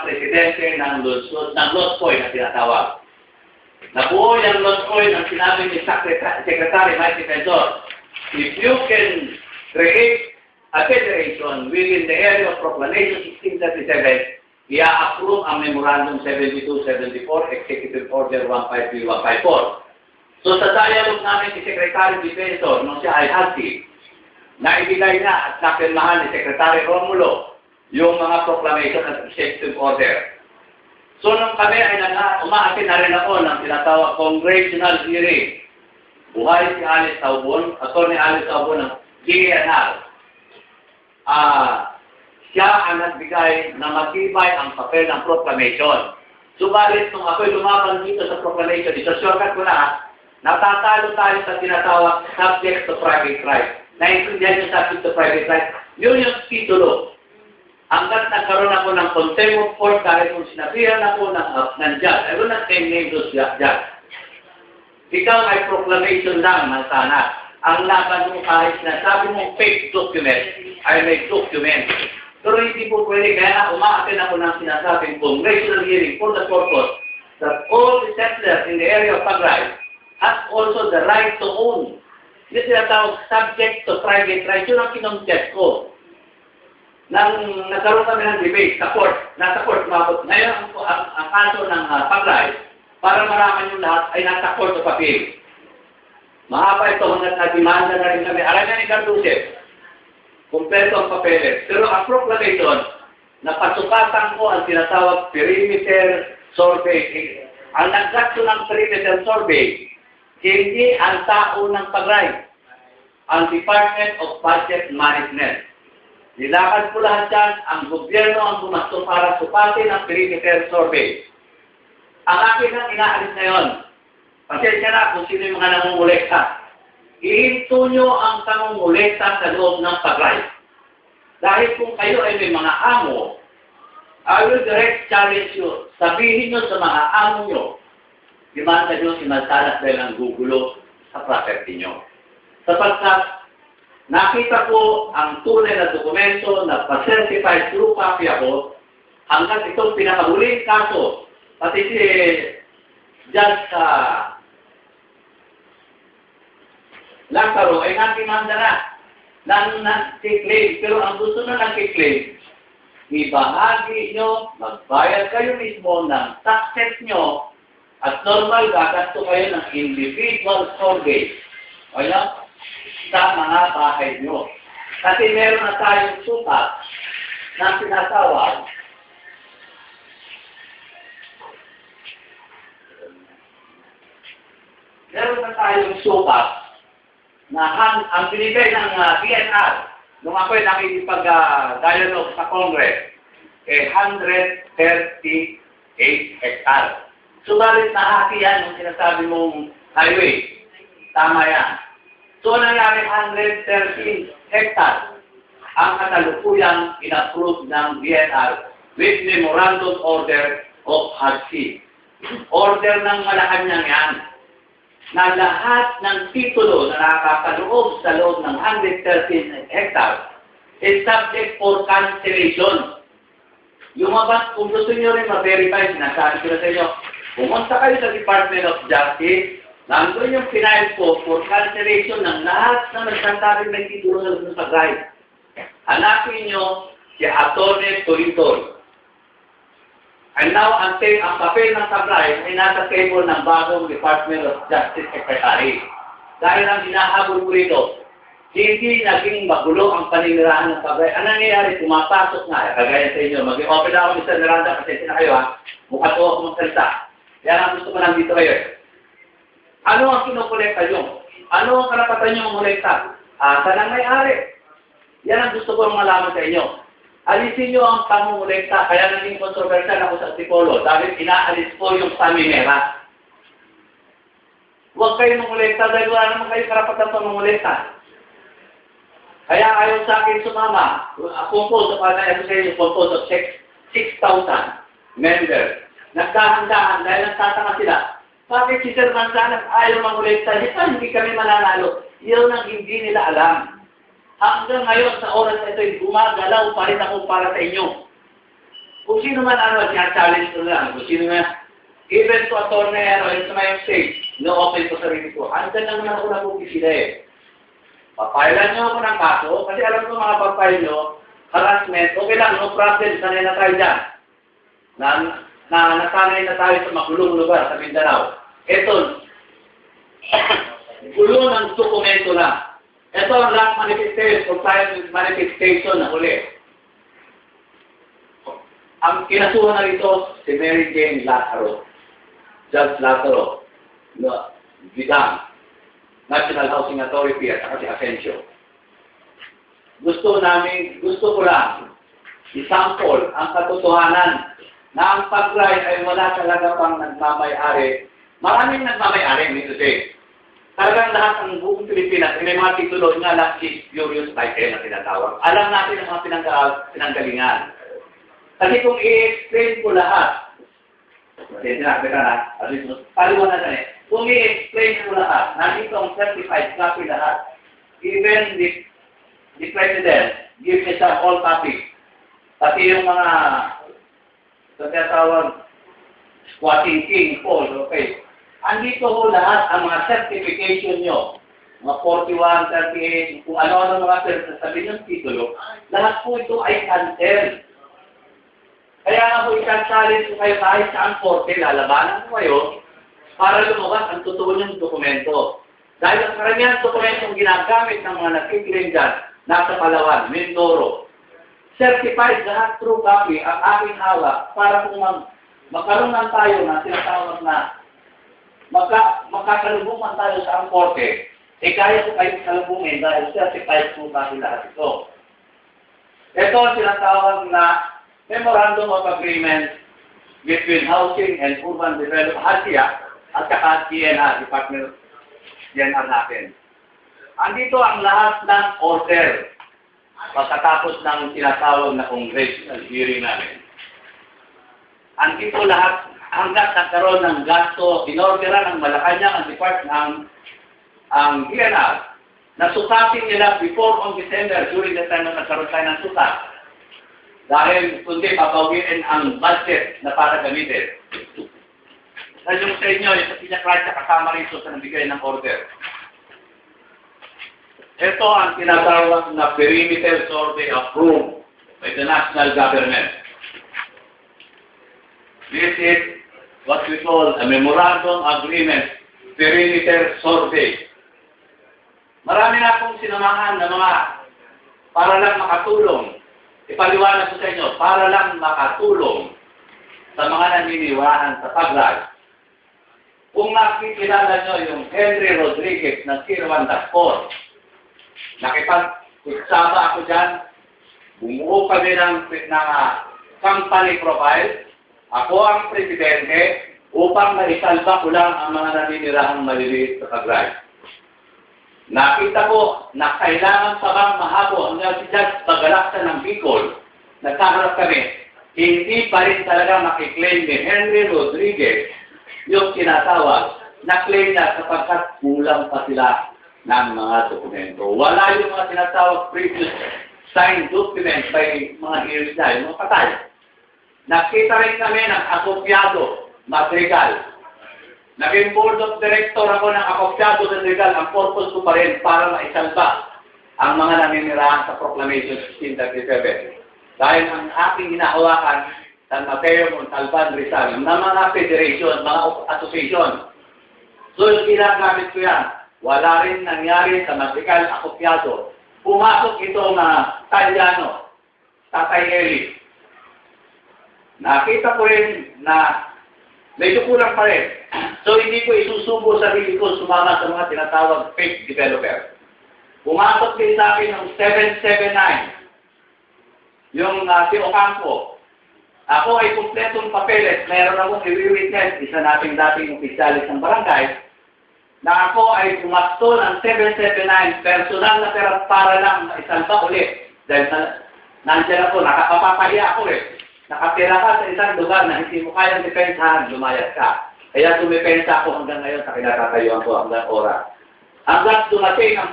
presidente ng Lost Coin na tinatawag. Nabuo yung Lost Coin ang sinabi ni Secretary Mike Defensor, if you can create a federation within the area of Proclamation 1637, i-approve ang Memorandum 7274, Executive Order 153-154. So sa dialogue namin si Secretary Defensor, nung siya ay hati, naibigay na at napirmahan ni Secretary Romulo yung mga proclamation at executive order. So nung kami ay umaakin na rin ako ng tinatawag congressional hearing, buhay si Alice Taubon, Atty. Alice Taubon ng DNR. Siya ang nagbigay na matibay ang papel ng proclamation. Subalit nung ako'y lumaban dito sa proclamation, isa-shortcut ko na, natatalo tayo sa tinatawag subject to private right. Naintindihan yung subject to private right. Yun yung titulo. Hanggat nagkaroon ako ng contempt of court dahil kung sinabihan ako ng judge, I will not name those judge. Ikaw ay proclamation lang ng sana. Ang laban mo kahit sinasabi mong fake document ay may document. Pero hindi po pwede, kaya umaakin ako ng sinasabing congressional hearing for the purpose that all the settlers in the area of Pagray have also the right to own. Yung tinatawag subject to private rights, yun ang kinontent ko. Nang nagkaroon kami ng debate sa court, nasa court, ngayon ang kaso ng Pagray, para maraman yung lahat, ay nasa court of appeal. Mahaba ito hanggat na-demanda na rin kami. Alam niya ni Carduce, kumpleto ang papeles. Pero ang proclamation, napasukatan ko ang tinatawag perimeter survey. Ang nagdakto ng perimeter survey, hindi ang tao ng Pagray, ang Department of Budget Management. Nilakad ko lahat yan, ang gobyerno ang gumasto para supatin ang perimeter survey. Ang akin ang inaalis na yun. Pasensya na kung sino yung mga nangungulekta. Ihinto nyo ang nangungulekta sa loob ng Pagray. Dahil kung kayo ay may mga amo, I will direct challenge you. Sabihin nyo sa mga amo nyo, demanda nyo sinalsalas dahil ang gugulo sa property nyo. Sapagkat nakita ko ang tunay na dokumento na pa-certified through copy ako hanggang itong pinakahuling kaso. Pati si Judge Lázaro ay nakimanda na nag-claim. Pero ang gusto na nag-claim, ibahagi nyo, magbayad kayo mismo ng taxes nyo at normal gagasto kayo ng individual survey. Kaya, sa mga bahay nyo. Kasi meron na tayong sukat na sinasawag. Meron na tayong sukat na ang binigay ng DNR nung ako'y nakikipag-dialogue sa Congress, 138 hectares. Subalit nahati yan yung sinasabi mong highway. Tama yan. So, nangyari 113 hectares ang kasalukuyang in-approve ng DNR with Memorandum Order of Hardship. Order ng Malacanang yan na lahat ng titulo na nakakaloob sa loob ng 113 hectares is subject for cancellation. Yung mga, kung gusto nyo rin ma-verify, sinasabi ko na sa inyo, pumunta kayo sa Department of Justice, nandun yung final ko for cancellation ng lahat na nagsasabi may titulo sa Pagray. Hanapin nyo si Atty. Tolentol. And now, ang papel ng Pagray ay nasa table ng bagong Department of Justice Secretary. Dahil ang hinahabol ko rito, hindi naging magulo ang paninirahan ng Pagray. Ang nangyayari, pumapasok na, kagaya sa inyo, mag-open ako ni Mr. Miranda, pasensya na kayo ha, mukha to ako magsalita. Kaya ang gusto ko lang dito kayo. Ano ang kinukolekta nyo? Ano ang karapatan nyo mumulekta? Saan ang may-ari? Yan ang gusto ko malaman sa inyo. Alisin nyo ang pamumulekta, kaya naging kontroversial ako sa Antipolo dahil inaalis ko yung paminera. Huwag kayo mumulekta dahil wala naman kayo karapatan pamumulekta. Kaya ayaw sa akin sumama. Compose of an association composed of 6,000 members. Nagkahandaan dahil nagtataka sila. Bakit si Sir Manzanas ayaw mangulekta? Hindi kami mananalo. Iyon ang hindi nila alam. Hanggang ngayon sa oras na ito, gumagalaw pa rin ako para sa inyo. Kung sino man challenge ko lang. Kung sino man, even to attorney, sa may state, no open ko sarili ko. Andyan lang naman ako nabuti sila eh. Papailan nyo ako ng kaso, kasi alam ko mga papail nyo, harassment, okay lang, no problem, sanay na tayo dyan. Nasanay na tayo sa makulong lugar sa Mindanao. Ito, gulo ng dokumento na. Ito ang last manifestation na huli. Ang kinasuhan na rito, si Mary Jane Lazaro, Judge Lazaro, Bidang, National Housing Authority at si Asencio. Gusto ko lang isample ang katotohanan na ang pag-ride ay wala talaga pang nagmamay-ari. Maraming nagmamay-ari, Mr. J. Talagang lahat ng buong Pilipinas, may mga titulo nga last is furious title na tinatawag. Alam natin ang mga pinanggalingan. Kasi kung i-explain ko lahat, kasi sinabi ka na, paliwanag na kung i-explain ko lahat, nandito ang certified copy lahat, even the President gives us all copy. Pati yung mga tinatawag squatting king, Paul, okay. Andito ho lahat ang mga certification nyo. Mga 41, 38, kung ano-ano mga sabi ng titulo, lahat po ito ay cancel. Kaya nga po i-challenge ko kayo kahit saan korte, lalabanan ko kayo para lumabas ang totoo niyong dokumento. Dahil ang karamihan dokumentong ginagamit ng mga nagkikiling dyan, nasa Palawan, Mindoro. Certified lahat true copy ang aking hawak para kung magkaroon tayo na tinatawag na magkakalubungan tayo sa ang korte, kaya ko kayo kalubungin dahil certified true copy lahat ito. Ito ang tinatawag na Memorandum of Agreement between Housing and Urban Development, HACIA, at saka DNR, Department DNR natin. Andito ang lahat ng order pagkatapos ng tinatawag na congressional hearing namin. Andito lahat hanggang nagkaroon ng gasto, inorderan ng Malacanang ang Department ang DNR na sukatin nila before on December during the time na nagkaroon tayo ng sukat. Dahil kundi papawiin ang budget na para gamitin. Dahil yung sa inyo, yung sa pinya-klasya kasama rito sa nabigay ng order. Ito ang tinatawag na perimeter survey approved by the national government. This is what we call a memorandum agreement perimeter survey. Marami na akong sinamahan na mga para lang makatulong. Ipaliwanag ko sa inyo, para lang makatulong sa mga naniniwahan sa pag-ride. Kung nakikilala nyo yung Henry Rodriguez ng Kirwan Daspor, nakipagsama ako dyan, bumuo kami ng company profile, ako ang presidente, upang maisalba ko lang ang mga naninirahang maliliit sa pag-ride. Nakita ko na kailangan pa bang mahabo hanggang si Judge Bagalakta ng Bicol. Nagkaharap kami. Hindi pa rin talaga makiklaim ni Henry Rodriguez yung tinatawag na claim na sapagkat kulang pa sila ng mga dokumento. Wala yung mga tinatawag previous signed documents by mga hearings na, yung mga patay. Nakita rin kami ng akopyado, material. Naging board of director ako ng akopyado ng legal. Ang purpose ko pa rin para maisalba ang mga naninirahan sa Proclamation 1637. Dahil ang aking hinahawakan San Mateo, Montalban, Rizal, ng mga federation, mga association. So yung ginagamit ko yan, wala rin nangyari sa medical akopyado. Pumasok itong Talyano, Tatay Eli. Nakita ko rin na medyo kulang pa rin. So, hindi ko isusubo sa sarili ko sumama sa mga tinatawag fake developer. Pumasok din sa akin ng 779. Yung si Ocampo. Ako ay kumpletong papeles. Meron akong i-witness, isa nating dating opisyalis ng barangay, na ako ay pumasto ng 779 personal na pera para lang isalba ulit. Dahil nandiyan ako, nakapapahiya ako eh. Nakatira ka sa isang lugar na hindi mo kayang depensahan, lumayas ka. Kaya tumipensa ako hanggang ngayon sa kinatatayuan ko hanggang oras. Hanggang dumating ang